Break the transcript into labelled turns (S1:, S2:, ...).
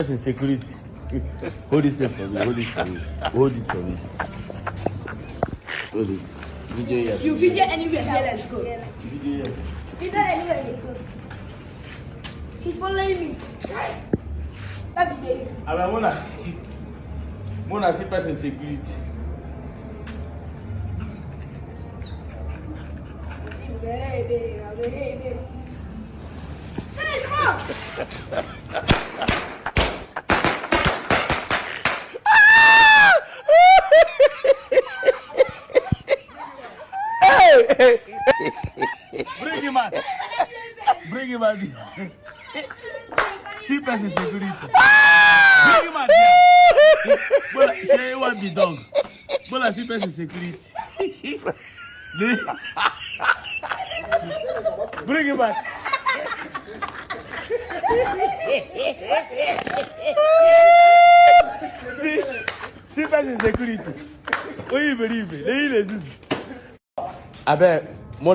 S1: In security. Hold this thing for me. Hold it for me. Hold it for me. Hold it. Video here.
S2: You video anywhere here, let's go.
S1: Video here.
S2: Video anywhere he goes. He's following me. That video is.
S1: Mona see person security.
S2: Finish, come on.
S1: Bring him out. Bring him out. See person security. Bring him out here. Bola, say you want the dog. Bola, see person security. Bring him back. See person security. Oh, you believe me? I bet.